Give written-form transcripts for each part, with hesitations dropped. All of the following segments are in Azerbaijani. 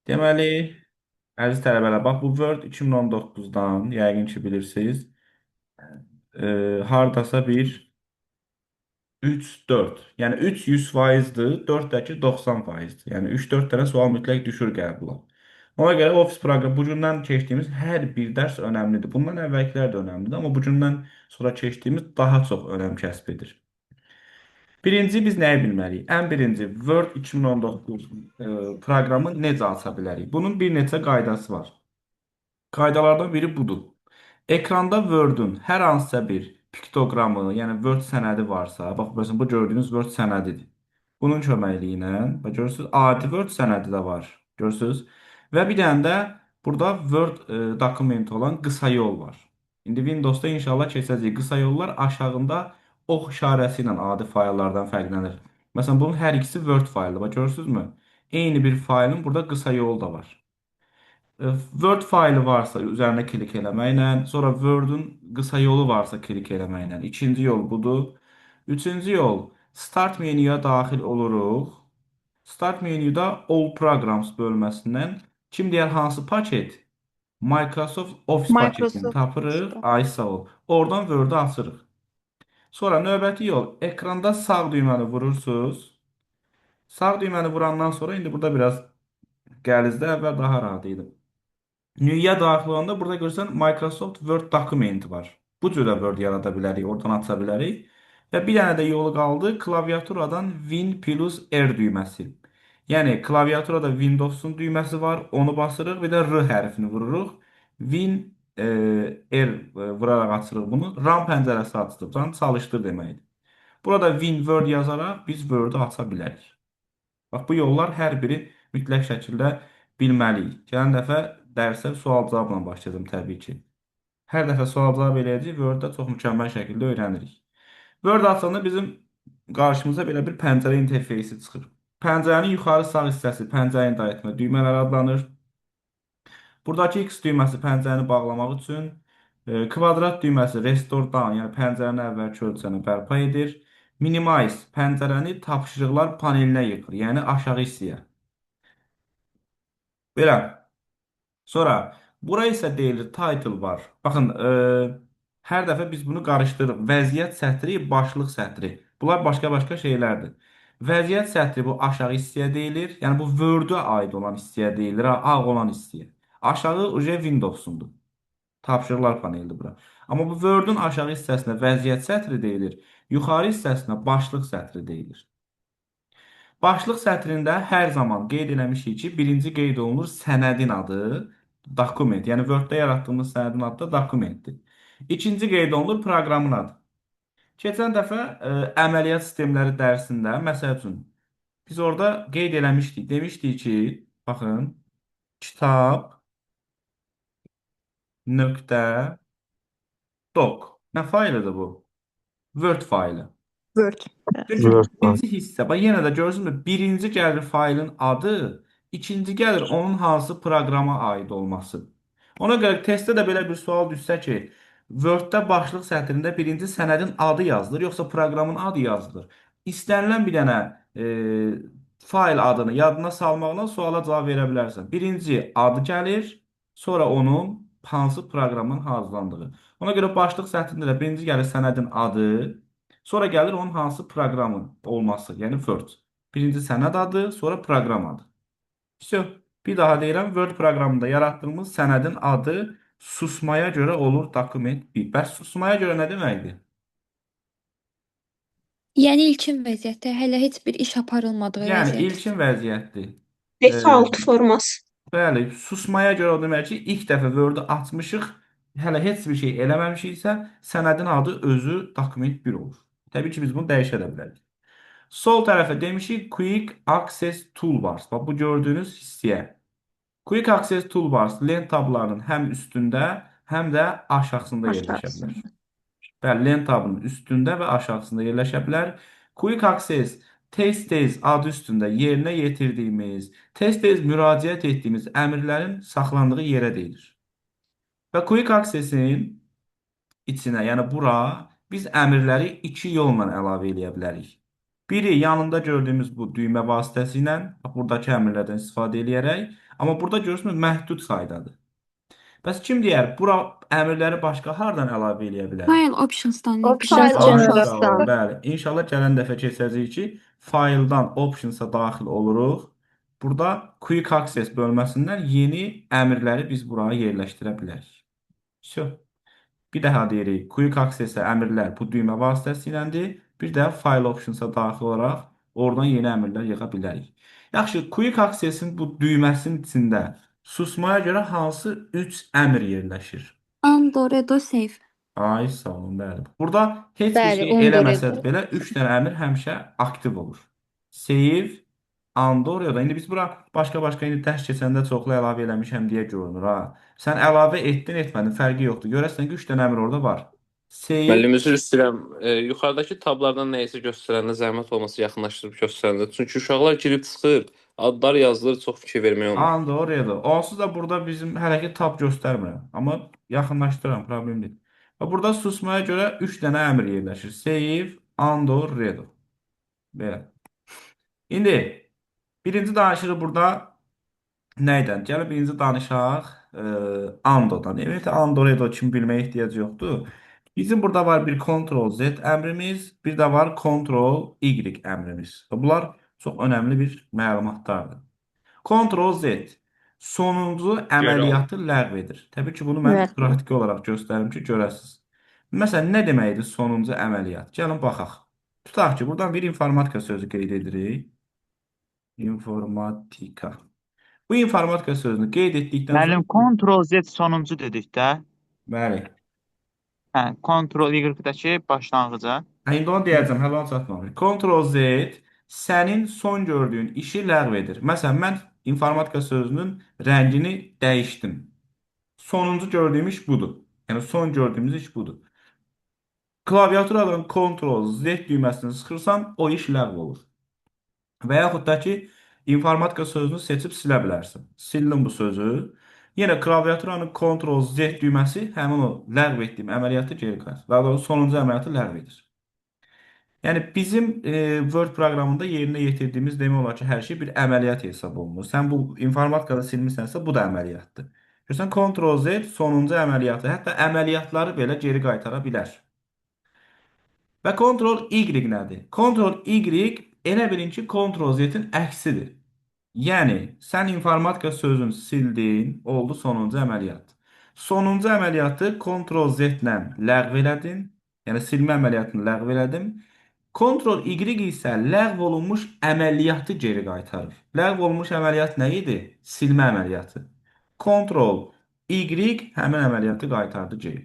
Deməli, əziz tələbələr, bax bu Word 2019-dan yəqin ki bilirsiniz. Hardasa bir 3, 4. Yəni 3 100%-dir, 4 də ki 90%-dir. Yəni 3-4 dənə sual mütləq düşür qəbula. Ona görə ofis proqramı bu gündən keçdiyimiz hər bir dərs önəmlidir. Bundan əvvəlkilər də önəmlidir, amma bu gündən sonra keçdiyimiz daha çox önəm kəsb edir. Birinci biz nəyi bilməliyik? Ən birinci Word 2019 proqramı necə aça bilərik? Bunun bir neçə qaydası var. Qaydalardan biri budur. Ekranda Word-ün hər hansısa bir piktoqramı, yəni Word sənədi varsa, bax məsələn bu gördüyünüz Word sənədidir. Bunun köməkliyi ilə, bax görürsüz, adi Word sənədi də var. Görürsüz? Və bir dənə də burada Word dokumenti olan qısa yol var. İndi Windows-da inşallah keçəcək. Qısa yollar aşağında ox işarəsi ilə adi fayllardan fərqlənir. Məsələn, bunun hər ikisi Word faylıdır. Bax görürsünüzmü? Eyni bir faylın burada qısa yolu da var. Word faylı varsa üzerine klik eləməklə, sonra Word'un qısa yolu varsa klik eləməklə. İkinci yol budur. Üçüncü yol, Start menyuya daxil oluruq. Start menyuda All Programs bölməsindən kim deyər hansı paket? Microsoft Office paketini Microsoft tapırıq. Office'da. Ay sağ ol. Oradan Word'u açırıq. Sonra növbəti yol, ekranda sağ düyməni vurursunuz. Sağ düyməni vurandan sonra indi burada biraz gəlizdə əvvəl daha rahat idi. Nüyə daxil olanda burada görsən Microsoft Word dokumenti var. Bu cürə Word yarada bilərik, oradan aça bilərik. Və bir dənə də yolu qaldı klaviaturadan Win plus R düyməsi. Yəni klaviaturada Windows'un düyməsi var, onu basırıq, bir də R hərfini vururuq. Win R vuraraq açırıq bunu. RAM pəncərəsi açılıb, çalışdır deməkdir. Burada Win Word yazaraq biz Word-ı aça bilərik. Bax bu yollar hər biri mütləq şəkildə bilməliyik. Gələn dəfə dərsə sual-cavabla başlayacağım təbii ki. Hər dəfə sual-cavab eləyəcəyik, Word-da çox mükəmməl şəkildə öyrənirik. Word açanda bizim qarşımıza belə bir pəncərə interfeysi çıxır. Pəncərənin yuxarı sağ hissəsi pəncərəni idarə etmə düymələri adlanır. Buradakı X düyməsi pəncərəni bağlamaq üçün, kvadrat düyməsi restore down, yəni pəncərənin əvvəlki ölçəni bərpa edir. Minimize pəncərəni tapşırıqlar panelinə yıxır, yəni aşağı hissəyə. Belə. Sonra bura isə deyilir title var. Baxın, hər dəfə biz bunu qarışdırırıq. Vəziyyət sətri, başlıq sətri. Bunlar başqa-başqa şeylərdir. Vəziyyət sətri bu aşağı hissəyə deyilir. Yəni bu Word-ə aid olan hissəyə deyilir, ha, ağ olan hissəyə. Aşağı uje Windows-undur. Tapşırıqlar panelidir bura. Amma bu Word-ün aşağı hissəsinə vəziyyət sətri deyilir. Yuxarı hissəsinə başlıq sətri deyilir. Başlıq sətrində hər zaman qeyd eləmişik ki, birinci qeyd olunur sənədin adı, dokument. Yəni Word-də yaratdığımız sənədin adı da dokumentdir. İkinci qeyd olunur proqramın adı. Keçən dəfə əməliyyat sistemləri dərsində, məsəl üçün, biz orada qeyd eləmişdik. Demişdik ki, baxın, kitab nöqtə doc. Nə faylıdır bu? Word faylı. Word. Çünki Evet. Word var. birinci hissə, bax yenə də görürsünüzmü? Birinci gəlir faylın adı, ikinci gəlir onun hansı proqrama aid olması. Ona görə testdə də belə bir sual düşsə ki, Word-də başlıq sətrində birinci sənədin adı yazılır, yoxsa proqramın adı yazılır. İstənilən bir dənə fayl adını yadına salmaqla suala cavab verə bilərsən. Birinci adı gəlir, sonra onun hansı proqramın hazırlandığı. Ona görə başlıq sətrində də birinci gəlir sənədin adı, sonra gəlir onun hansı proqramın olması, yəni Word. Birinci sənəd adı, sonra proqram adı. Все. Bir daha deyirəm, Word proqramında yaratdığımız sənədin adı susmaya görə olur dokument 1. Bəs susmaya görə nə deməkdir? Yəni ilkin vəziyyətdə hələ heç bir iş aparılmadığı Yəni vəziyyət. ilkin vəziyyətdir. Default forması. Bəli, susmaya görə o demək ki, ilk dəfə Word-ü açmışıq, hələ heç bir şey eləməmişiksə, sənədin adı özü dokument 1 olur. Təbii ki, biz bunu dəyişə də bilərik. Sol tərəfə demişik Quick Access Toolbars. Bax bu gördüyünüz hissəyə. Quick Access Toolbars lent tablarının həm üstündə, həm də aşağısında yerləşə bilər. Aşağısında. Bəli, lent tabının üstündə və aşağısında yerləşə bilər. Quick Access tez-tez adı üstündə yerinə yetirdiyimiz, tez-tez müraciət etdiyimiz əmrlərin saxlandığı yerə deyilir. Və Quick Access-in içinə, yəni bura biz əmrləri iki yolla əlavə edə bilərik. Biri yanında gördüyümüz bu düymə vasitəsilə, buradakı əmrlərdən istifadə edərək, Amma burada görürsünüz məhdud saydadır. Bəs kim deyər, bura əmrləri başqa hardan əlavə eləyə bilərik? File options'dan Options daxil Ay olmur. sağ olun, generaldan. bəli. İnşallah gələn dəfə keçəcəyik ki, fayldan optionsa daxil oluruq. Burada quick access bölməsindən yeni əmrləri biz buraya yerləşdirə bilərik. Всё. Bir daha deyirik. Quick Access-ə əmrlər bu düymə vasitəsiləndir. Bir də File Options-a daxil olaraq oradan yeni əmrlər yığa bilərik. Yaxşı, Quick Access-in bu düyməsinin içində susmaya görə hansı 3 əmr yerləşir? Undo, redo, save. Ay, sağ olun, bəli. Burada heç bir Bəli, şey Undoredo. eləməsəz belə 3 dənə əmr həmişə aktiv olur. Save, undo ya da indi biz bura başqa-başqa indi dərs keçəndə çoxlu əlavə eləmişəm deyə görünür ha. Sən əlavə etdin, etmədin, fərqi yoxdur. Görəsən ki, 3 dənə əmr orada var. Save, Müəllim, üzr istəyirəm. Yuxarıdakı tablardan nəyisə göstərəndə zəhmət olmasa yaxınlaşdırıb göstərəndə. Çünki uşaqlar girib çıxır, adlar yazılır, çox fikir vermək olmur. undo, redo. Onsuz da burada bizim hələ ki tab göstərmirəm. Amma yaxınlaşdıram, problem deyil. Və burada susmaya görə 3 dənə əmr yerləşir. Save, undo, redo. Belə. İndi birinci danışırıq burada nəydən? Gəlin birinci danışaq Ando'dan. Ümumiyyətlə Android kimi bilməyə ehtiyac yoxdur. Bizim burada var bir Ctrl Z əmrimiz, bir də var Ctrl Y əmrimiz. Və bunlar çox önəmli bir məlumatlardır. Ctrl Z sonuncu əməliyyatı ləğv edir. Təbii ki, bunu mən Evet. praktiki olaraq göstərim ki, görəsiniz. Məsələn, nə deməkdir sonuncu əməliyyat? Gəlin baxaq. Tutaq ki, buradan bir informatika sözü qeyd edirik. İnformatika. Bu informatika sözünü qeyd etdikdən sonra Müəllim, Ctrl Z sonuncu dedik də. bəli. Hə, Ctrl Y-dəki başlanğıca. İndi onu deyəcəm, hələ onu çatmamış. Ctrl Z sənin son gördüyün işi ləğv edir. Məsələn, mən informatika sözünün rəngini dəyişdim. Sonuncu gördüyüm iş budur. Yəni son gördüyümüz iş budur. Klaviaturadan Ctrl Z düyməsini sıxırsan, o iş ləğv olur. Və yaxud da ki, informatika sözünü seçib silə bilərsən. Sildim bu sözü. Yenə klaviaturanın Ctrl Z düyməsi həmin o ləğv etdiyim əməliyyatı geri qaytarır. Daha doğrusu sonuncu əməliyyatı ləğv edir. Yəni bizim Word proqramında yerinə yetirdiyimiz demək olar ki, hər şey bir əməliyyat hesab olunur. Sən bu informatikada silmisənsə, bu da əməliyyatdır. Görürsən, Ctrl Z sonuncu əməliyyatı, hətta əməliyyatları belə geri qaytara bilər. Və Ctrl Y nədir? Ctrl Y elə bilin ki, Ctrl Z-in əksidir. Yəni, sən informatika sözünü sildin, oldu sonuncu əməliyyat. Sonuncu əməliyyatı Ctrl Z-lə ləğv elədin. Yəni, silmə əməliyyatını ləğv elədim. Ctrl Y isə ləğv olunmuş əməliyyatı geri qaytarır. Ləğv olunmuş əməliyyat nə idi? Silmə əməliyyatı. Ctrl Y həmin əməliyyatı qaytardı geri.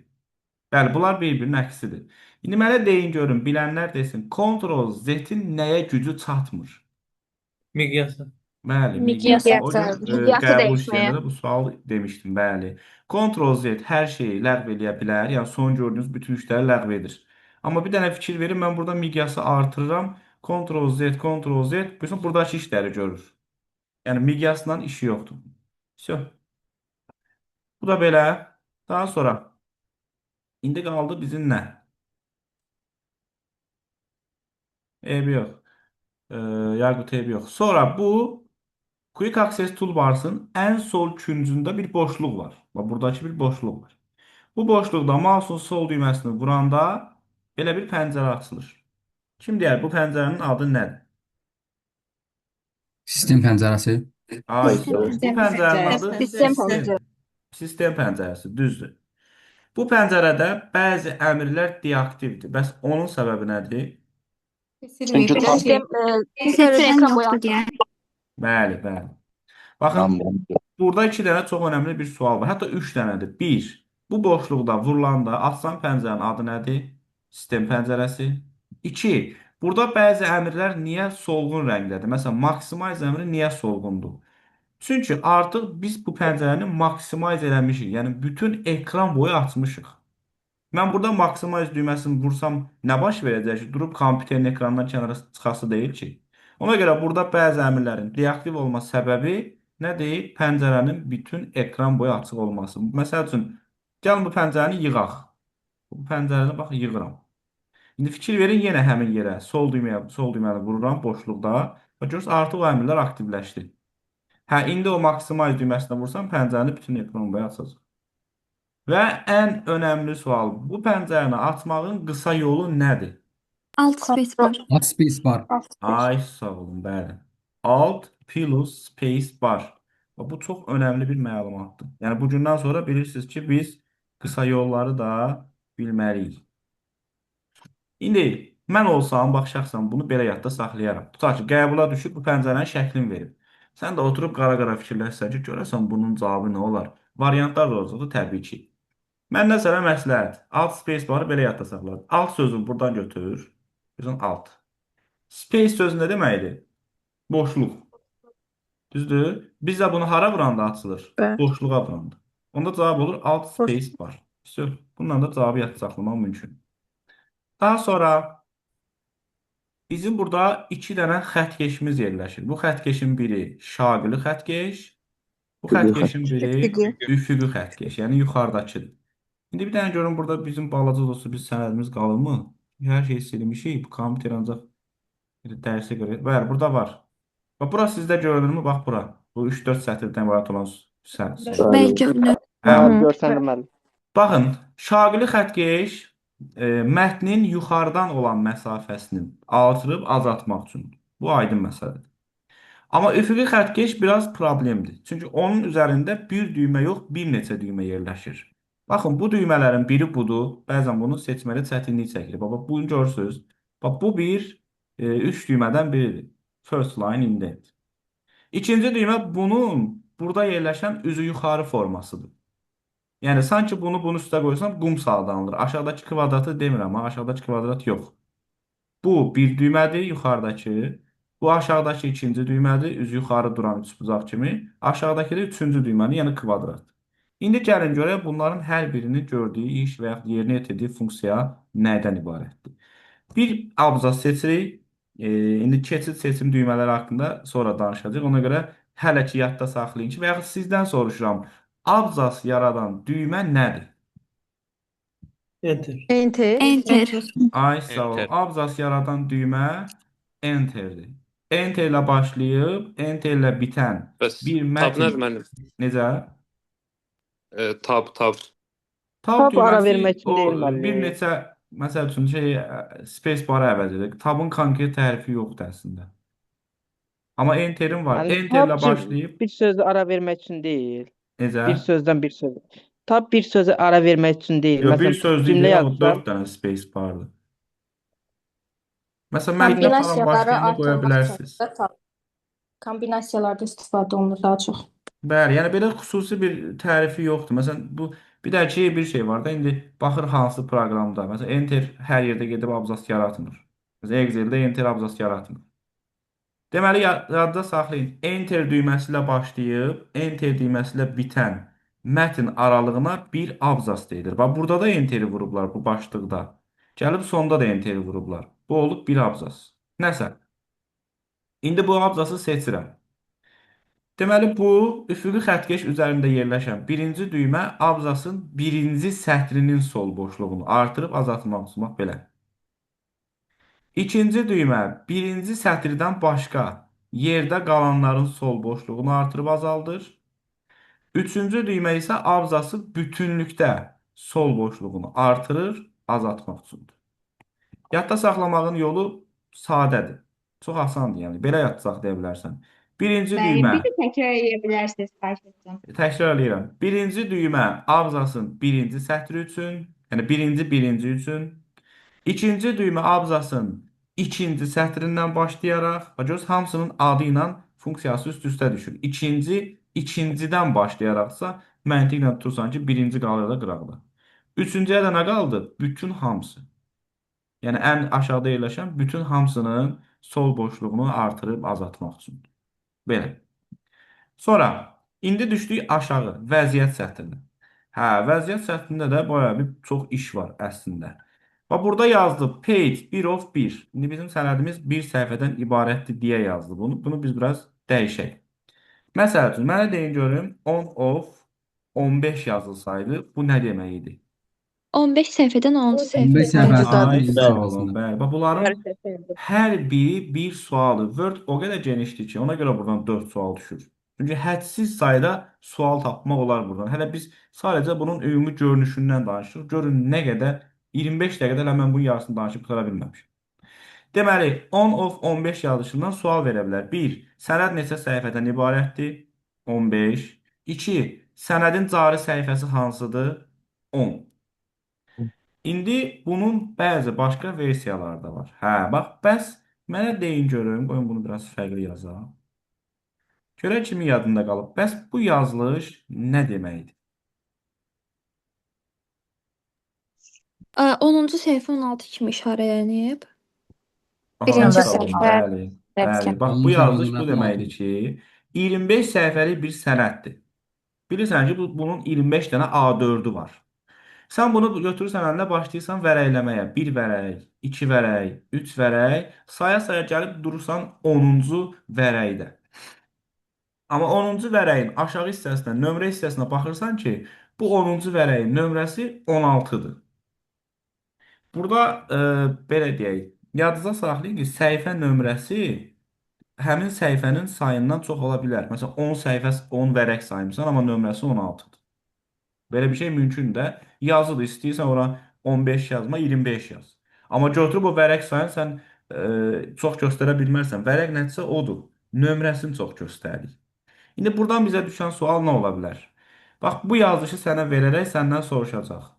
Bəli, bunlar bir-birinin əksidir. İndi mənə deyin görün, bilənlər desin, Ctrl Z-in nəyə gücü çatmır? Miqyası. Bəli, Miqyası. miqyas. O gün Miqyası qəbul dəyişməyə. işlərində bu sual demişdim, bəli. Ctrl Z hər şeyi ləğv eləyə bilər, yəni son gördüyünüz bütün işləri ləğv edir. Amma bir dənə fikir verin, mən burada miqyası artırıram. Ctrl Z, Ctrl Z, bütün buradakı işləri görür. Yəni miqyasla işi yoxdur. Всё. Bu da belə. Daha sonra indi qaldı bizim nə? Eybi yox. Yargı teybi yox. Sonra bu Quick Access Toolbars'ın ən sol küncündə bir boşluq var. Bax, buradakı bir boşluq var. Bu boşluqda mouse'un sol düyməsini vuranda belə bir pəncərə açılır. Kim deyər bu pəncərənin adı nədir? Sistem pəncərəsi. Ay, Sistem bu pəncərəsi. pəncərənin adı Sistem sistem. pəncərəsi. Sistem pəncərəsi, düzdür. Bu pəncərədə bəzi əmrlər deaktivdir. Bəs onun səbəbi nədir? Çünki Sistem Serverdən ekran yoxdur boyatır. deyə. Bəli, bəli. Baxın, burada 2 dənə çox önəmli bir sual var. Hətta 3 dənədir. 1. Bu boşluqda vurulanda açılan pəncərənin adı nədir? Sistem pəncərəsi. 2. Burada bəzi əmrlər niyə solğun rəngdədir? Məsələn, maximize əmri niyə solğundur? Çünki artıq biz bu pəncərəni maximize eləmişik. Yəni bütün ekran boyu açmışıq. Mən burada maximize düyməsini vursam nə baş verəcək ki? Durub kompüterin ekranından kənara çıxası deyil ki. Ona görə burada bəzi əmrlərin deaktiv olma səbəbi nədir? Pəncərənin bütün ekran boyu açıq olması. Məsəl üçün, gəlin bu pəncərəni yığaq. Bu pəncərəni bax yığıram. İndi fikir verin yenə həmin yerə sol düyməni vururam boşluqda və görürsünüz artıq o əmrlər aktivləşdi. Hə, indi o maximize düyməsinə vursam pəncərəni bütün ekran boyu açacaq. Və ən önəmli sual, bu pəncərəni açmağın qısa yolu nədir? Alt space bar. Alt space bar. Ay, sağ olun, bəli. Alt plus space bar. Və bu çox önəmli bir məlumatdır. Yəni bu gündən sonra bilirsiniz ki, biz qısa yolları da bilməliyik. İndi mən olsam, bax şəxsən bunu belə yadda saxlayaram. Tutaq ki, qəbula düşüb bu pəncərənin şəklini verib. Sən də oturub qara-qara fikirləşsən ki, görəsən bunun cavabı nə olar? Variantlar da olacaqdır təbii ki. Məndən sənə məsləhət. Alt space barı belə yadda saxla. Alt sözünü buradan götür. Gözün alt. Space sözü nə deməkdir? Boşluq. Düzdür? Biz də bunu hara vuranda açılır? Bəli. Boşluğa vuranda. Onda cavab olur alt space bar. Bundan da cavabı yadda saxlamaq mümkün. Daha sonra bizim burada iki dənə xəttkeşimiz yerləşir. Bu xəttkeşin biri şaqili xəttkeş, bu xəttkeşin biri üfüqi xəttkeş, yəni yuxarıdakıdır. İndi bir dənə görün burada bizim balaca olsa biz sənədimiz qalırmı? Hər şey silmişik. Bu kompüter ancaq dərsə görə. Bəli, burada var. Bax, bura sizdə görünürmü? Bax, bura. Bu 3-4 sətirdən ibarət olan sənəd. Bəli, görünür. Hə, Görsənir müəllim. baxın, şaqili xəttkeş mətnin yuxarıdan olan məsafəsini artırıb azaltmaq üçündür. Bu aydın məsələdir. Amma üfüqi xəttkeş biraz problemdir. Çünki onun üzərində bir düymə yox, bir neçə düymə yerləşir. Baxın, bu düymələrin biri budur. Bəzən bunu seçməli çətinlik çəkilir. Bax, bunu görürsünüz. Bax, bu bir 3 düymədən biridir. First line indent. İkinci düymə bunun burada yerləşən üzü yuxarı formasıdır. Yəni sanki bunu bunun üstə qoysam qum sağlanılır. Aşağıdakı kvadratı demirəm, amma aşağıdakı kvadrat yox. Bu bir düymədir, yuxarıdakı. Bu aşağıdakı ikinci düymədir, üzü yuxarı duran üçbucaq kimi. Aşağıdakı da üçüncü düymədir, yəni kvadrat. İndi gəlin görək bunların hər birinin gördüyü iş və ya yerinə yetirdiyi funksiya nədən ibarətdir. Bir abzas seçirik. İndi keçid seçim düymələri haqqında sonra danışacağıq. Ona görə hələ ki yadda saxlayın ki, və yaxud sizdən soruşuram. Abzas yaradan düymə nədir? Enter. Enter. Ay sağ ol. Enter. Abzas yaradan düymə enterdir. Enter ilə başlayıb, enter ilə bitən Bəs bir tab nədir mətn müəllim? necə? Tab. Tab Tab ara düyməsi vermək üçün o deyil müəllim. bir neçə məsəl üçün space barı əvəz edir. Tabın konkret tərifi yoxdur əslində. Amma enterin var. Yəni Enter ilə tab başlayıb bir sözü ara vermək üçün deyil. necə? Bir sözdən bir söz. Tab bir sözü ara vermək üçün deyil. Yox, bir Məsələn, söz cümlə deyil, amma yazsan, 4 dənə space bardır. Məsələn, mətnə falan Kombinasiyaları başlayanda qoya artırmaq bilərsiniz. üçün də kombinasiyalarda istifadə olunur daha çox. Bəli, yəni belə xüsusi bir tərifi yoxdur. Məsələn, bu bir də ki bir şey var da, indi baxır hansı proqramda. Məsələn, enter hər yerdə gedib abzas yaratmır. Məsələn, Excel-də enter abzas yaratmır. Deməli, yadda saxlayın. Enter düyməsi ilə başlayıb, enter düyməsi ilə bitən mətn aralığına bir abzas deyilir. Bax, burada da enteri vurublar bu başlıqda. Gəlib sonda da enteri vurublar. Bu olub bir abzas. Nəsə. İndi bu abzası seçirəm. Deməli, bu üfüqi xəttkeş üzərində yerləşən birinci düymə abzasın birinci sətrinin sol boşluğunu artırıb azaltmaq üçün bax belə. İkinci düymə birinci sətirdən başqa yerdə qalanların sol boşluğunu artırıb azaldır. Üçüncü düymə isə abzası bütünlükdə sol boşluğunu artırır, azaltmaq üçündür. Yadda saxlamağın yolu sadədir. Çox asandır, yəni belə yadda saxlaya bilərsən. Birinci düymə. Bir də təkrar edə bilərsiniz, xahiş edirəm. Təkrar edirəm. Birinci düymə abzasın birinci sətri üçün, yəni birinci üçün. İkinci düymə abzasın ikinci sətrindən başlayaraq, bax hamısının adı ilə funksiyası üst-üstə düşür. İkincidən başlayaraqsa məntiqlə tutursan ki, birinci qalır da qıraqda. Üçüncüyə də nə qaldı? Bütün hamısı. Yəni ən aşağıda yerləşən bütün hamısının sol boşluğunu artırıb azaltmaq üçündür. Belə. Sonra indi düşdük aşağı vəziyyət sətrinə. Hə, vəziyyət sətrində də bayağı bir çox iş var əslində. Bax burada yazdı page 1 of 1. İndi bizim sənədimiz bir səhifədən ibarətdir deyə yazdı bunu. Bunu biz biraz dəyişək. Məsəl üçün mənə deyin görüm on of 15 yazılsaydı bu nə demək idi? 15 səhifədən 10 15 səhifə. səhifədən Ay, birinci sağ olun. səhifəsində. Bəli. Bax bunların hər biri bir sualı. Word o qədər genişdir ki, ona görə buradan 4 sual düşür. Çünki hədsiz sayda sual tapmaq olar buradan. Hələ biz sadəcə bunun ümumi görünüşündən danışırıq. Görün nə qədər 25 dəqiqədə hələ mən bunun yarısını danışıb qutara bilməmişəm. Deməli, 10 of 15 yazılışından sual verə bilər. 1. Sənəd neçə səhifədən ibarətdir? 15. 2. Sənədin cari səhifəsi hansıdır? 10. İndi bunun bəzi başqa versiyaları da var. Hə, bax, bəs mənə deyin görüm. Qoyun bunu biraz fərqli yazaq. Görək kimin yadında qalıb. Bəs bu yazılış nə deməkdir? 10-cu səhifə 16 kimi işarələnib. Aha, Birinci sağ olun. səhifə. Bəli, bəli. Bax, bu yazılış bu deməkdir ki, 25 səhifəlik bir sənəddir. Bilirsən ki, bunun 25 dənə A4'ü var. Sən bunu götürürsən əlinə başlayırsan vərəqləməyə. 1 vərəq, 2 vərəq, 3 vərəq, saya-saya gəlib durursan 10-cu vərəqdə. Amma 10-cu vərəqin aşağı hissəsinə, nömrə hissəsinə baxırsan ki, bu 10-cu vərəqin nömrəsi 16-dır. Burada belə deyək, yadınıza saxlayın ki, səhifə nömrəsi həmin səhifənin sayından çox ola bilər. Məsələn, 10 səhifə, 10 vərəq saymışsan, amma nömrəsi 16-dır. Belə bir şey mümkün də. Yazılı istəyirsən ora 15 yazma, 25 yaz. Amma götürüb o vərəq sayını sən çox göstərə bilmərsən. Vərəq nəticə odur. Nömrəsini çox göstərir. İndi buradan bizə düşən sual nə ola bilər? Bax, bu yazılışı sənə verərək səndən soruşacaq.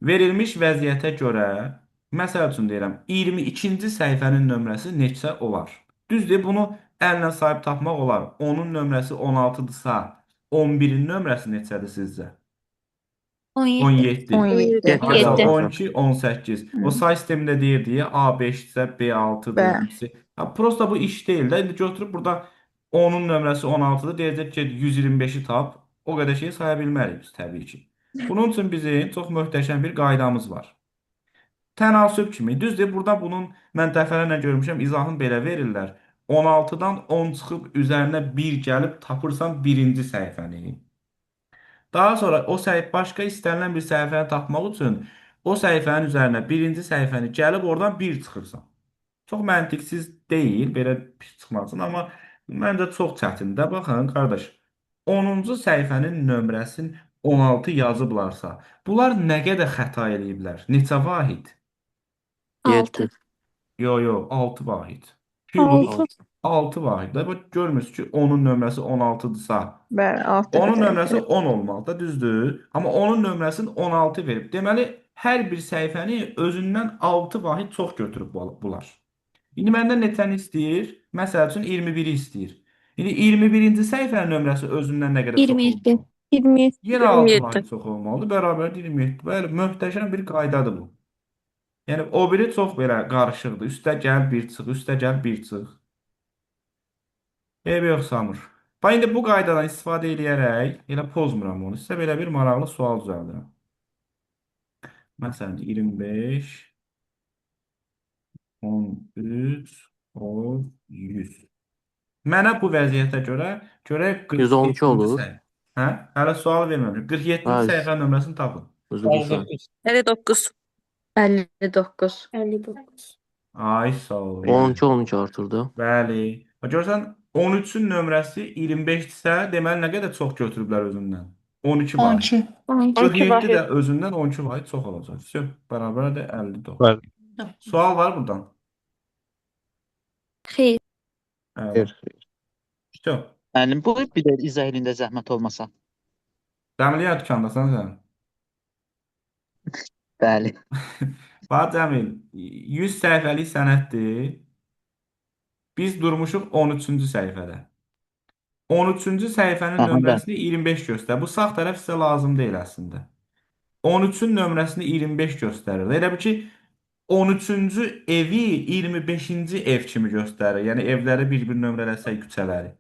Verilmiş vəziyyətə görə, məsəl üçün deyirəm, 22-ci səhifənin nömrəsi neçə olar? Düzdür, bunu əllə sahib tapmaq olar. Onun nömrəsi 16-dırsa, 11-in nömrəsi neçədir sizcə? 17. 17. 17. Hatta 7. 12, 18. O say sistemində deyirdi ya, A5-dirsə, B6-dır. Hepsi. Ha, prosta bu iş deyil də. İndi götürüb burada onun nömrəsi 16-dır. Deyəcək ki, 125-i tap. O qədər şeyi saya bilmərik biz təbii ki. Bunun üçün bizim çox möhtəşəm bir qaydamız var. Tənasüb kimi. Düzdür, burada bunun mən dəfələrlə görmüşəm, izahını belə verirlər. 16-dan 10 çıxıb üzərinə 1 gəlib tapırsan birinci səhifəni. Daha sonra o səhifə başqa istənilən bir səhifəni tapmaq üçün o səhifənin üzərinə birinci səhifəni gəlib oradan bir çıxırsan. Çox məntiqsiz deyil belə bir çıxmasın, amma məncə çox çətindir. Baxın, qardaş, 10-cu səhifənin nömrəsini 16 yazıblarsa, bunlar nə qədər xəta eləyiblər? Neçə vahid? 6. Yo, 6 vahid. 6. 6 vahid. Bax görmürsünüz ki, onun nömrəsi 16-dırsa, Bəli, 6 onun nömrəsi 10 olmalıdır, düzdür? Amma onun nömrəsini 16 verib. Deməli, hər bir səhifəni özündən 6 vahid çox götürüb bunlar. İndi məndən neçəni istəyir? Məsəl üçün 21-i istəyir. İndi 21-ci səhifənin nömrəsi özündən nə qədər çox 27. olmalı? 27. Yenə 6 vahid çox olmalı. Bərabər 27. Bəli, möhtəşəm bir qaydadır bu. Yəni o biri çox belə qarışıqdır. Üstə gəl bir çıx, üstə gəl bir çıx. Eybi yox, Samur. Bax, indi bu qaydadan istifadə edərək, elə pozmuram onu. Sizə belə bir maraqlı sual düzəldirəm. Məsələn, 25, 13, 10, 100. Mənə bu vəziyyətə görə görək 112 olur. səhifə. Hə? Hələ sual verməmişəm. 47-ci səhifə nömrəsini tapın. Özür dilərim. 59. 59. 59. Ay, sağ ol. 12 artırdı. Bəli. Bax, görürsən, 13-ün nömrəsi 25-dirsə, deməli nə qədər çox götürüblər özündən? 12 var. 47 də özündən 12 vahid çox olacaq. Всё, bərabərdir 54. Bəli. Sual var buradan. Xeyr. Əla. Всё. Müəllim, bu bir də izah elində zəhmət olmasa. Cəmiliyə dükandasan sən. Bəli. Bax Cəmil, 100 səhifəlik sənəddir. Biz durmuşuq 13-cü səhifədə. 13-cü səhifənin Aha, nömrəsini 25 göstərir. Bu sağ tərəf sizə lazım deyil əslində. 13-ün nömrəsini 25 göstərir. Elə bil ki, 13-cü evi 25-ci ev kimi göstərir. Yəni evləri bir-bir nömrələsək küçələri.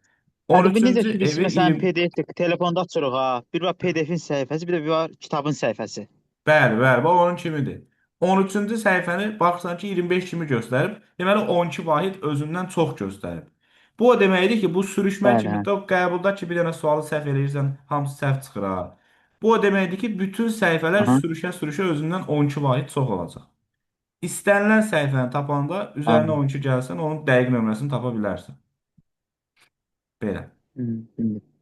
Hadi bu necə 13-cü ki, biz evi məsələn 20... PDF-də telefonda açırıq ha. Bir var PDF-in səhifəsi, bir də bir var kitabın səhifəsi. Bəli, bax onun kimidir. 13-cü səhifəni baxırsan ki, 25 kimi göstərib. Deməli 12 vahid özündən çox göstərib. Bu o deməkdir ki, bu sürüşmə Bəli, kimi hə. də qəbulda ki, bir dənə sualı səhv eləyirsən, hamısı səhv çıxır ha. Bu o deməkdir ki, bütün səhifələr Aha. sürüşə-sürüşə özündən 12 vahid çox olacaq. İstənilən səhifəni tapanda üzərinə Anladım. 12 gəlsən, onun dəqiq nömrəsini tapa bilərsən. Belə. Hı.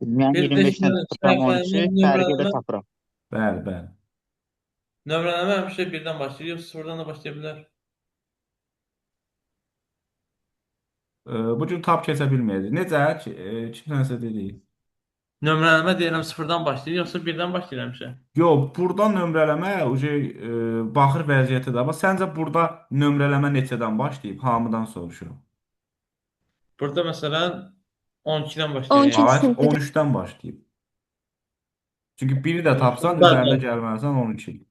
Yəni Bir də 25-dən çıxıram 13-ü, səhifənin fərqi elə tapıram. Bəli, bəli. nömrələmə həmişə birdən başlayır, yoxsa sıfırdan da başlaya bilər. Bu gün tab keçə bilməyəcək. Necə? Kimsə dedi. Nömrələmə deyirəm sıfırdan başlayır, yoxsa birdən başlayır həmişə. Yox, burada nömrələmə baxır vəziyyətə də. Amma səncə burada nömrələmə neçədən başlayıb? Hamıdan soruşuram. Burada məsələn 12-dən 12 başlayır. Yəni. Hayır, sınıfı 13-dən başlayıb. Çünki biri də tapsan Bəli, üzərində bəli. gəlməlisən 12.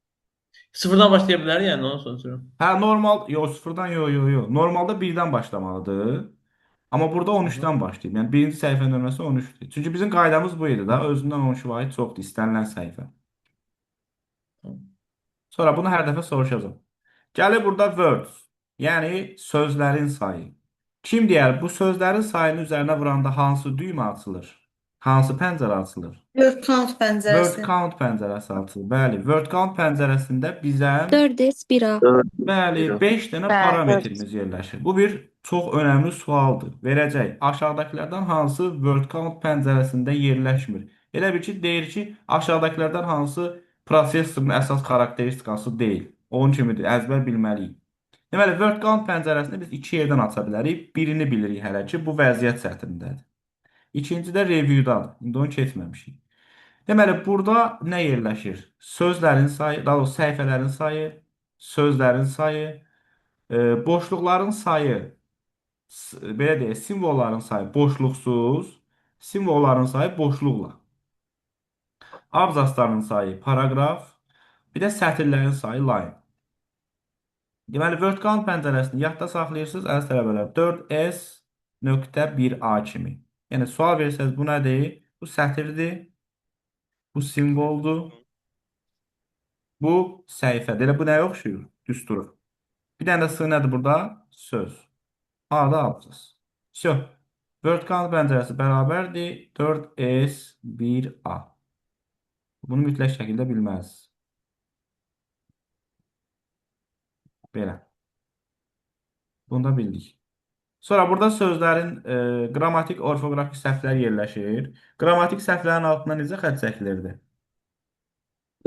Sıfırdan başlaya bilər, yəni onu soruşuram. Hə, normal, yox, sıfırdan yox. Normalda birdən başlamalıdır. Amma burada 13-dən başlayıb. Yəni birinci səhifə nömrəsi 13-dür. Çünki bizim qaydamız bu idi da. Özündən 12% çoxdur istənilən səhifə. Sonra bunu hər dəfə soruşacağam. Gəlir burada words, yəni sözlərin sayı. Kim deyər bu sözlərin sayının üzərinə vuranda hansı düymə açılır? Hansı pəncərə açılır? Word count Word pəncərəsi. count pəncərəsi açılır. Bəli, word count pəncərəsində bizə 4S 1A. bəli 5 dənə Bəli, parametrimiz yerləşir. Bu bir çox önəmli sualdır. Verəcək. Aşağıdakılardan hansı word count pəncərəsində yerləşmir? Elə bil ki, deyir ki, aşağıdakılardan hansı prosesorun əsas xarakteristikası deyil. Onun kimidir, əzbər bilməliyik. Deməli, word count pəncərəsini biz iki yerdən aça bilərik. Birini bilirik hələ ki, bu vəziyyət sətrindədir. İkinci də review'dadır. İndi onu keçməmişik. Deməli, burada nə yerləşir? Sözlərin sayı, daha doğrusu səhifələrin sayı, sözlərin sayı, boşluqların sayı, belə deyək, simvolların sayı boşluqsuz, simvolların sayı boşluqla. Abzasların sayı paragraf, bir də sətirlərin sayı line. Deməli, word count pəncərəsini yadda saxlayırsınız, əziz tələbələr, 4S.1A kimi. Yəni, sual versəniz, bu nədir? Bu sətirdir, bu simvoldur, bu səhifədir. Elə bu nəyə oxşuyur? Düstur. Bir dənə də sığ nədir burada? Söz. A da abzas. Word count pəncərəsi bərabərdir 4S1A. Bunu mütləq şəkildə bilməlisiniz. Belə. Bunu da bildik. Sonra burada sözlərin qrammatik, orfoqrafik səhvlər yerləşir. Qrammatik səhvlərin altına necə xətt çəkilirdi?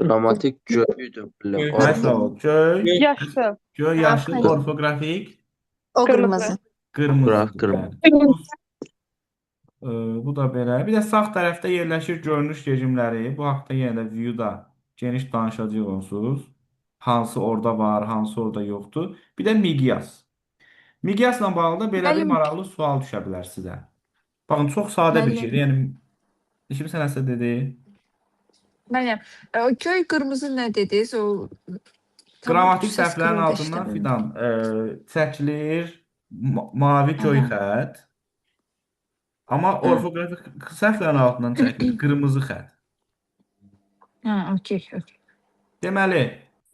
Dramatik göyüdür. Ay sağ ol. Göy, yaşlı, göy yaşıl, Qırmızı. orfoqrafik O qırmızı. qırmızıdır. Qırmızı. Bəli. Bu da belə. Bir də sağ tərəfdə yerləşir görünüş rejimləri. Bu haqda yenə də view-da geniş danışacağıq onsuz. Hansı orada var, hansı orada yoxdur. Bir də miqyas. Miqyasla bağlı da belə bir Müəllim. maraqlı sual düşə bilər sizə. Baxın, çox sadə bir Müəllim. şeydir. Yəni kimsə nəsə dedi. Müəllim, o göy qırmızı nə dediniz? O Qrammatik tam səhvlərin scroll-da altından işləmir. fidan çəkilir mavi göy Aha. xətt. Amma orfoqrafik səhvlərin altından çəkilir qırmızı xətt. Hə, okey. Deməli,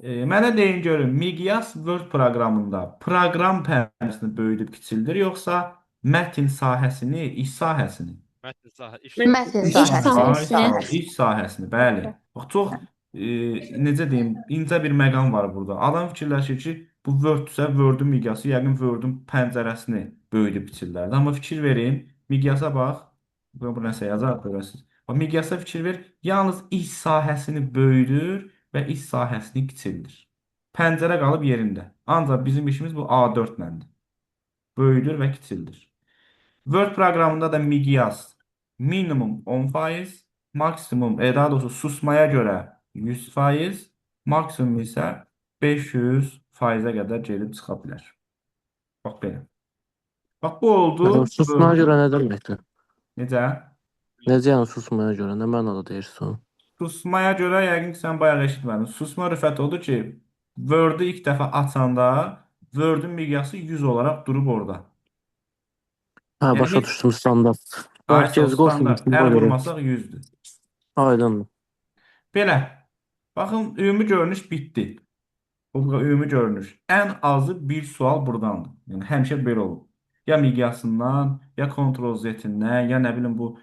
mənə deyin görün, miqyas Word proqramında proqram pəncərəsini böyüdüb kiçildir, yoxsa mətn sahəsini, iş sahəsini? Mətn İş sahəsi. iş sahəsini, bəli. Bax, çox necə deyim, incə bir məqam var burada. Adam fikirləşir ki, bu Word-dürsə, Word-ün miqyası yəqin Word-ün pəncərəsini böyüdüb kiçildirdi. Amma fikir verin, miqyasa bax, bu nəsə yazar görəsiniz. Bax, miqyasa fikir ver, yalnız iş sahəsini böyüdür və iş sahəsini kiçildir. Pəncərə qalıb yerində. Ancaq bizim işimiz bu A4-ləndir. Böyüdür və kiçildir. Word proqramında da miqyas minimum 10%, maksimum, daha doğrusu susmaya görə 100%, maksimum isə 500%-ə qədər gedib çıxa bilər. Bax belə. Bax bu oldu. Susmaya görə nə deməkdir? Necə? Necə yəni susmaya görə? Nə mənada deyirsən? Susmaya görə yəqin ki, sən bayaq eşitmədin. Susma rüfət odur ki, Word-ü ilk dəfə açanda Word-ün miqyası 100 olaraq durub orada. Hə, Yəni başa heç- düşdüm standart. Aysa Mərkəz standart, qoşulmuş. əl vurmasaq 100-dür. Aydındır. Belə. Baxın, ümumi görünüş bitdi. Bu ümumi görünüş. Ən azı bir sual buradandır. Yəni həmişə belə olur. Ya miqyasından, ya Ctrl+Z-dən, ya nə bilim bu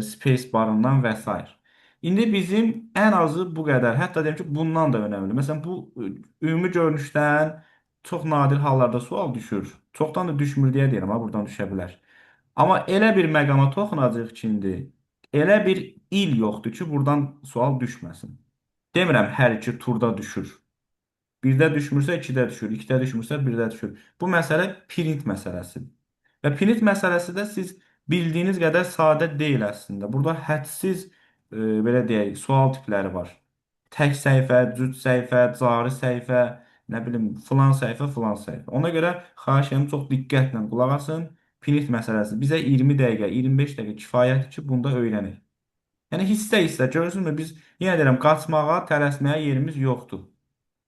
space barından və s. İndi bizim ən azı bu qədər. Hətta deyim ki, bundan da önəmli. Məsələn, bu ümumi görünüşdən çox nadir hallarda sual düşür. Çoxdan da düşmür deyə deyirəm, ha, buradan düşə bilər. Amma elə bir məqama toxunacağıq ki, indi Elə bir il yoxdur ki, buradan sual düşməsin. Demirəm hər iki turda düşür. Birdə düşmürsə, ikidə düşür. İkidə düşmürsə, birdə düşür. Bu məsələ print məsələsidir. Və print məsələsi də siz bildiyiniz qədər sadə deyil əslində. Burada hədsiz belə deyək, sual tipləri var. Tək səhifə, cüt səhifə, cari səhifə, nə bilim, filan səhifə, filan səhifə. Ona görə xahiş edirəm çox diqqətlə qulaq asın. Print məsələsi bizə 20 dəqiqə, 25 dəqiqə kifayətdir ki, bunda öyrənək. Yəni hissə-hissə görürsünüzmü? Biz yenə deyirəm, qaçmağa, tələsməyə yerimiz yoxdur.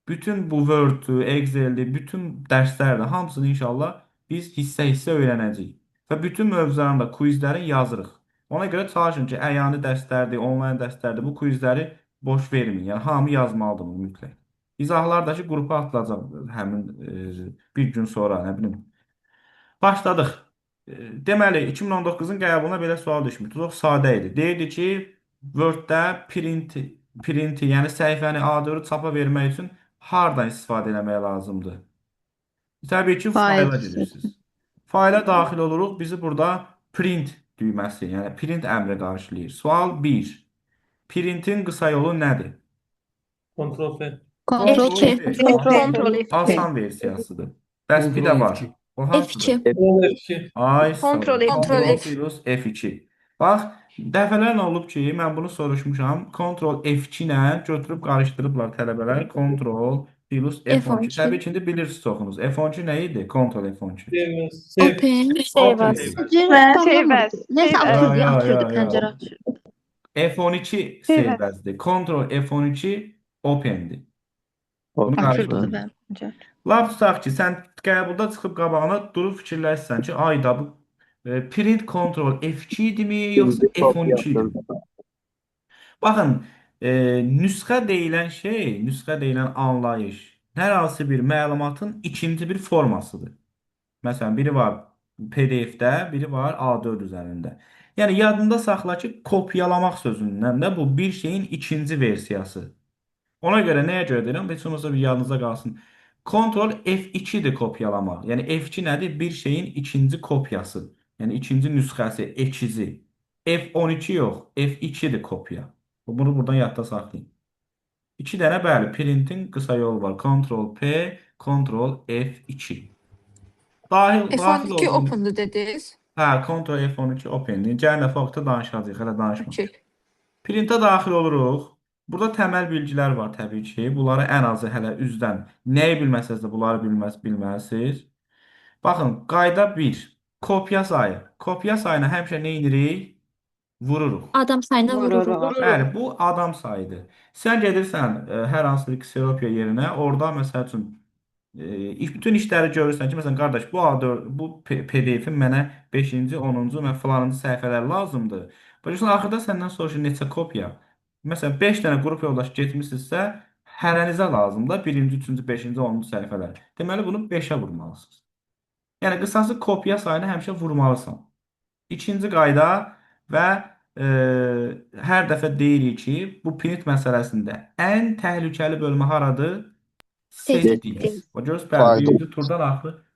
Bütün bu Word-ü, Excel-i, bütün dərslərdə hamısını inşallah biz hissə-hissə öyrənəcəyik. Və bütün mövzuların da quizlərin yazırıq. Ona görə çalışın ki, əyani dərslərdir, onlayn dərslərdir, bu quizləri boş verməyin. Yəni hamı yazmalıdır bunu mütləq. İzahlar da ki, qrupa atılacaq həmin bir gün sonra, nə bilim. Başladıq. Deməli, 2019-un qəbuluna belə sual düşmüşdü. Çox sadə idi. Deyirdi ki, Word-də printi, yəni səhifəni A4-ü çapa vermək üçün hardan istifadə etmək lazımdır? Təbii ki, fayla gedirsiniz. Fayla daxil oluruq. Bizi burada print düyməsi, yəni print əmri qarşılayır. Sual 1. Printin qısa yolu nədir? Ctrl F. Ctrl F. Ctrl F. Asan versiyasıdır. Bəs bir də var. O hansıdır? F2. Ctrl F2. Ay, sağ ol. Ctrl F. Ctrl plus F2. Bax, dəfələrlə olub ki, mən bunu soruşmuşam. Ctrl F2 ilə götürüb qarışdırıblar tələbələr. Ctrl plus F12. F12. Təbii ki, indi bilirsiniz çoxunuz. F12 nə idi? Ctrl F12. Save. Open. Neyse Ya, ya, açıyordu ya, pencere ya. açıyordu. F12 sevməzdir. Ctrl F12 opendir. Bunu Open. qarışdırın. Bence. Laf tutaq ki, sən qəbulda çıxıb qabağına durub fikirləşsən ki, ayda bu print Ctrl F2 idimi, yoxsa F12 idimi? Baxın, nüsxə deyilən şey, nüsxə deyilən anlayış hər hansı bir məlumatın ikinci bir formasıdır. Məsələn, biri var PDF-də, biri var A4 üzərində. Yəni, yadında saxla ki, kopyalamaq sözündən də bu bir şeyin ikinci versiyası. Ona görə nəyə görə deyirəm? Heç olmasa bir yadınızda qalsın. Ctrl F2-dir kopyalamaq. Yəni F2 nədir? Bir şeyin ikinci kopyası. Yəni ikinci nüsxəsi, ekizi. F12 yox, F2-dir kopya. Bunu buradan yadda saxlayın. 2 dənə bəli, printin qısa yolu var. Ctrl P, Ctrl F2. Daxil F12 olduğunuz- open'du dediniz. Hə, Ctrl F12 opendir. Gəlin dəfə vaxtda danışacağıq, hələ danışmamışıq. Okey. Printə daxil oluruq. Burada təməl bilgilər var təbii ki. Bunları ən azı hələ üzdən nəyi bilməsəz də bunları bilməlisiniz. Baxın, qayda 1. Kopya sayı. Kopya sayına həmişə nə edirik? Vururuq. Adam sayına vururuq. Bəli, bu adam sayıdır. Sən gedirsən hər hansı bir kseropiya yerinə, orada məsəl üçün bütün işləri görürsən ki, məsələn, qardaş, bu A4, bu PDF-in mənə 5-ci, 10-cu və filanıncı səhifələr lazımdır. Başlayırsan, axırda səndən soruşur neçə kopya. Məsələn, 5 dənə qrup yoldaş getmişsinizsə, hərənizə lazımdır 1-ci, 3-cü, 5-ci, 10-cu səhifələr. Deməli, bunu 5-ə vurmalısınız. Yəni, qısası kopya sayını həmişə vurmalısan. İkinci qayda və hər dəfə deyirik ki, bu print məsələsində ən təhlükəli bölmə haradır? Settings. O görürsünüz, bəli, birinci turdan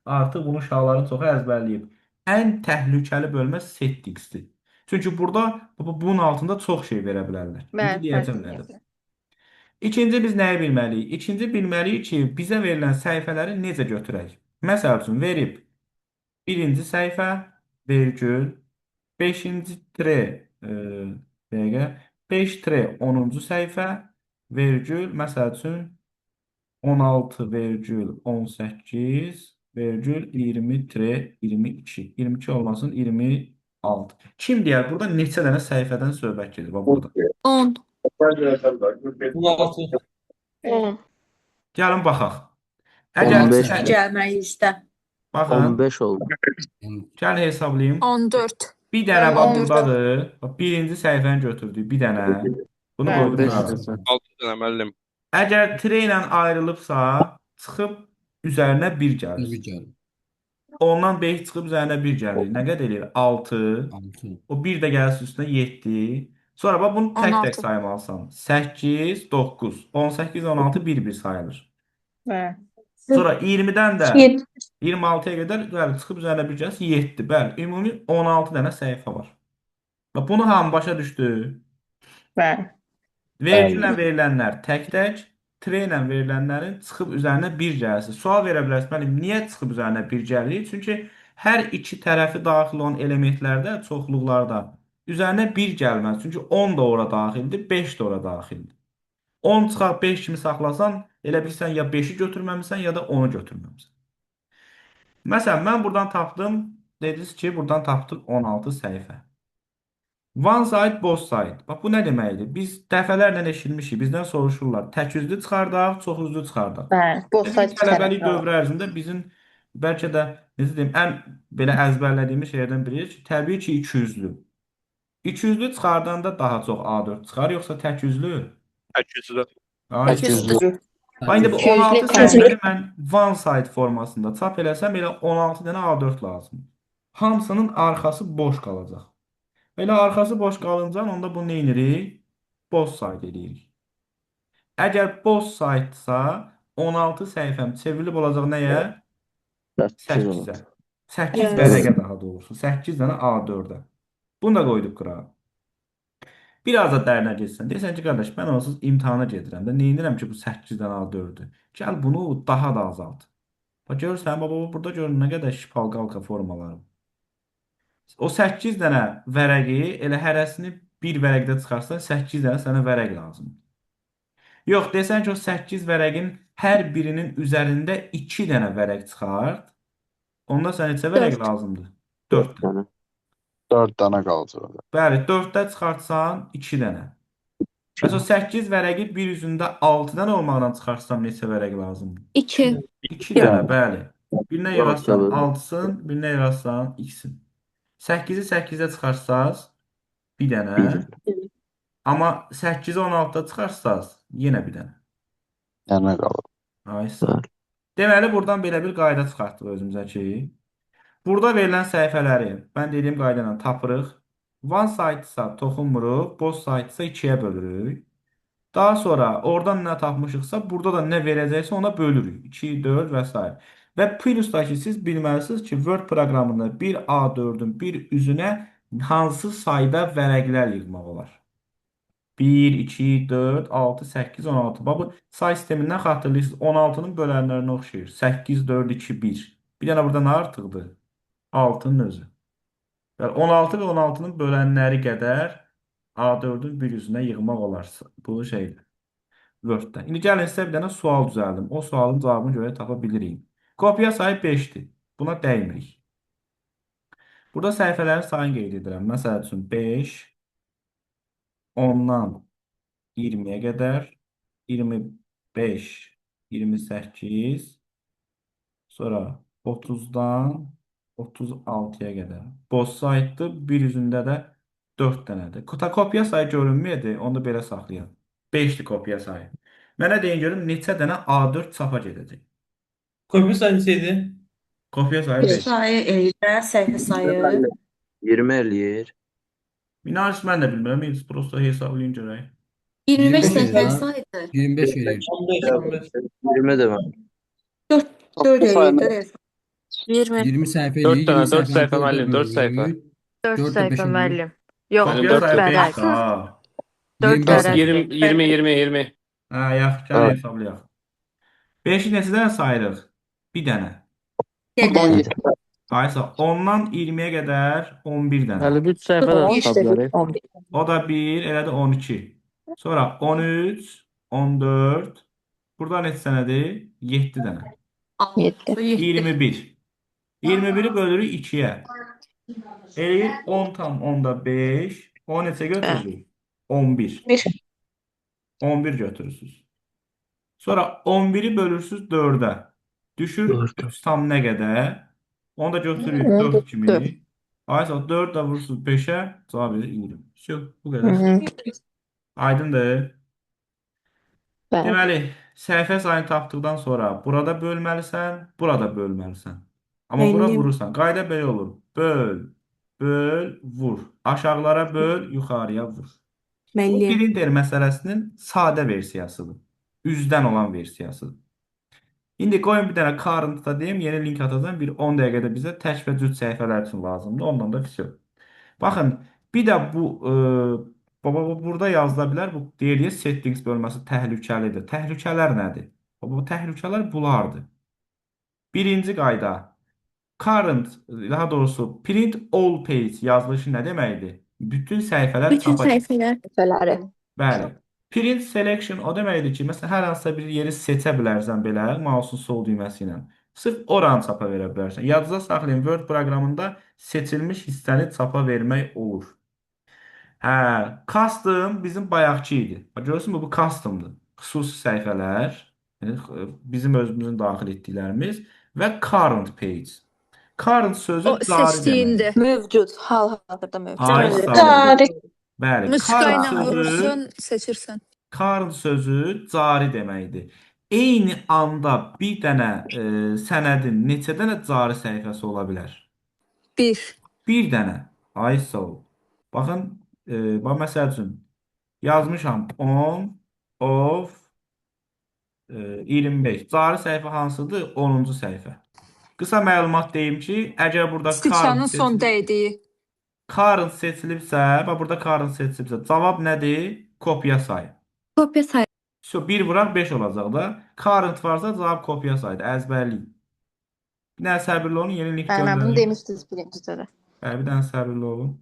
artıq bunu uşaqların çoxu əzbərləyib. Ən təhlükəli bölmə settingsdir. Çünki burada bunun altında çox şey verə bilərlər. İndi deyəcəm nədir. İkinci biz nəyi bilməliyik? İkinci bilməliyik ki, bizə verilən səhifələri necə götürək? Məsəl üçün verib birinci səhifə, vergül, 5-ci tre, dəqiqə, 5 tre 10-cu səhifə, vergül, məsəl üçün 16 vergül 18 vergül 20 tre 22. 22 olmasın 26. Kim deyər? Burada neçə dənə səhifədən söhbət gedir? Bax burada. 10. 16. 10. Gəlin baxaq. Əgər 15. Gəlməyizdə. baxın, 15 oldu. gəlin hesablayım. 14. Bir dənə bax 14. buradadır. Bax birinci səhifəni götürdük, bir dənə. Bunu qoydum 15 qırağına. desəm. 6 dənə müəllim. Əgər tre ilə ayrılıbsa, çıxıb üzərinə 1 gəlir. Ondan 5 çıxıb üzərinə 1 gəlir. Nə qədər eləyir? 6. O 1 də gəlsin üstünə 7. Sonra bax bunu tək-tək 16. saymalısan. 8, 9, 18, 16 bir-bir sayılır. Bəli. Sonra 20-dən də 7. 26-ya qədər bəli çıxıb üzərinə 1 gəlsin 7. Bəli, ümumi 16 dənə səhifə var. Bax, bunu hamı başa düşdü. Bəli. Vergü ilə verilənlər tək-tək, tire ilə verilənlərin çıxıb üzərinə bir gəlsin. Sual verə bilərsiniz. Müəllim, niyə çıxıb üzərinə bir gəlir? Çünki hər iki tərəfi daxil olan elementlərdə, çoxluqlarda üzərinə bir gəlməz. Çünki 10 da ora daxildir, 5 də ora daxildir. 10 çıxaq 5 kimi saxlasan, elə bilirsən ya 5-i götürməmisən, ya da 10-u götürməmisən. Məsələn, mən buradan tapdım. Dediniz ki, buradan tapdıq 16 səhifə. One side, both side. Bax, bu nə deməkdir? Biz dəfələrlə eşitmişik. Bizdən soruşurlar. Tək üzlü çıxardaq, çox üzlü çıxardaq. Bəli. Both Bizim side tələbəlik tərəflər var. dövrü ərzində bizim bəlkə də necə deyim, ən belə əzbərlədiyimiz şeylərdən biri ki, təbii ki, iki üzlü. İki üzlü çıxardanda daha çox A4 çıxar, yoxsa tək üzlü? Tək üzlü. Ay, Tək üzlü. bax, indi bu İki üzlü 16 tək. səhifəni mən one side formasında çap eləsəm, elə 16 dənə A4 lazım. Hamısının arxası boş qalacaq. Belə arxası boş qalınca onda bunu nə edirik? Both side edirik. Əgər both side-sa 16 səhifəm çevrilib olacaq nəyə? 8-ə. 8 Evet. vərəqə daha doğrusu. 8 dənə A4-ə. Bunu da qoyduq qırağa. Biraz da dərinə getsən. Deyirsən ki, qardaş, mən onsuz imtahana gedirəm də. Nə edirəm ki, bu 8 dənə A4-dür? Gəl bunu daha da azalt. Bax, görürsən, baba, burada görün nə qədər şipalqalqa formaları. O 8 dənə vərəqi elə hərəsini bir vərəqdə çıxarsan 8 dənə sənə vərəq lazımdır. Yox, desən ki, o 8 vərəqin hər birinin üzərində 2 dənə vərəq çıxart. Onda sənə neçə vərəq lazımdır? 4 dənə. 4 dənə qalacaq. Bəli, 4-də çıxartsan 2 dənə. Bəs o 8 vərəqi bir üzündə 6 dənə olmaqla çıxarsam neçə vərəq lazımdır? 2. 2 dənə, bəli. Birinə yığarsan Doğru. 6-sın, birinə yığarsan 2-sin. 8-i 8-də çıxarsaz bir dənə. Amma 8-i 16-da çıxarsaz yenə bir dənə. Dənə qalır. Ay, sağ ol. Deməli, buradan belə bir qayda çıxartdıq özümüzə ki, burada verilən səhifələri mən dediyim qayda ilə tapırıq. One side-sa toxunmuruq, both side-sa 2-yə bölürük. Daha sonra oradan nə tapmışıqsa, burada da nə verəcəksə ona bölürük. 2, 4 və s. Və plusdakı siz bilməlisiniz ki, Word proqramında bir A4-ün bir üzünə hansı sayda vərəqlər yığmaq olar. 1, 2, 4, 6, 8, 16. Bax, bu say sistemindən xatırlayırsınız. 16-nın bölənlərinə oxşayır. 8, 4, 2, 1. Bir dənə burada nə artıqdır? 6-nın özü. Yəni 16 və 16-nın bölənləri qədər A4-ün bir üzünə yığmaq olar. Bu şeydir. Word-də. İndi gəlin sizə bir dənə sual düzəldim. O sualın cavabını görə tapa bilirik. Kopya sayı 5-dir. Buna dəymirik. Burada səhifələrin sayını qeyd edirəm. Məsəl üçün 5, 10-dan 20-yə qədər, 25, 28, sonra 30-dan 36-ya qədər. Boş saytdır. Bir üzündə də 4 dənədir. Kopya sayı görünməyədir. Onu da belə saxlayaq. 5-dir kopya sayı. Mənə deyin görüm neçə dənə A4 çapa gedəcək. Kopya sayı neçəydi? Kopya sayı 5. Sayı eləyirlər, səhifə sayı. 20 eləyir. Minarist mən də bilmirəm. Biz prosta hesablayın görək. 25 20 səhifə eləyir. saydı. 25 verir. 15, 15. 20 də mən. 4 eləyir. 20. 20 səhifə 4 eləyir. dənə, 20 4 səhifə səhifəni müəllim, 4 səhifə. 4 4 səhifə beşinci. müəllim. Yox, Müəllim, Kopya 4 sayı vərəq. 5 ha. 4 25 vərəq. 20, 20, 20, 20. Hə, yaxşı, gəl hesablayaq. 5-i neçə dənə sayırıq? Bir dənə. 7. Aysa 10-dan 20-yə qədər 11 dənə. 53 səhifə də tuta bilərik. O da 1, elə də 12. Sonra 13, 14. Burada neçə dənədir? 7 dənə. 21. 21-i bölürük 2-yə. Eləyir 10 tam 10-da 5. O neçə götürürük? 11. 11 götürürsünüz. Sonra 11-i bölürsünüz 4-ə. Düşür 3 tam nə qədər? Onu da götürürük 4 kimi. Aysa 4 də vurursunuz 5-ə, cavab verir 20. Bu qədər. Aydındır. Deməli, səhifə sayını tapdıqdan sonra burada bölməlisən, burada bölməlisən. Amma bura vurursan. Qayda belə olur. Böl, böl, vur. Aşağılara böl, yuxarıya vur. Bu printer məsələsinin sadə versiyasıdır. Üzdən olan versiyasıdır. İndi qoyun bir dənə karıntıda deyim, yeni link atacağım. Bir 10 dəqiqədə bizə tək və cüt səhifələr üçün lazımdır. Ondan da fisyo. Baxın, Bir də baba burada yazıla bilər. Bu deyilir settings bölməsi təhlükəlidir. Təhlükələr nədir? Baba bu təhlükələr bunlardır. Birinci qayda. Current, daha doğrusu print all page yazılışı nə deməkdir? Bütün səhifələr Bütün çapa çıxır. səhifələr. Səhifələri. Bəli. Print selection o deməkdir ki, məsələn, hər hansısa bir yeri seçə bilərsən belə, mouse'un sol düyməsi ilə. Sırf oranı çapa verə bilərsən. Yadınızda saxlayın, Word proqramında seçilmiş hissəni çapa vermək olur. Hə, custom bizim bayaqçı idi. Görürsünüzmü, bu customdur. Xüsusi səhifələr, yəni bizim özümüzün daxil etdiklərimiz və current page. Current sözü O cari deməkdir. seçdiyində Mövcud, hal-hazırda mövcud. Ay sağ olun. Cari. Bəli, musiqa current ilə sözü vurursun, seçirsən. current sözü cari deməkdir. Eyni anda bir dənə sənədin neçə dənə cari səhifəsi ola bilər? 1. Bir dənə. Ay sağ ol. Baxın, bax məsəl üçün yazmışam on of 25. Cari səhifə hansıdır? 10-cu səhifə. Qısa məlumat deyim ki, əgər burada Siçanın son dəydiyi. current seçilibsə, bax burada current seçilibsə, cavab nədir? Kopya sayı. Kopya sayı. So 1 vuraq 5 olacaq da. Current varsa cavab kopya sayıdır. Əzbərləyin. Bir dənə səbirli olun, yeni link Mən bunu göndərin. demişdiniz birincidə də. Bir dənə səbirli olun.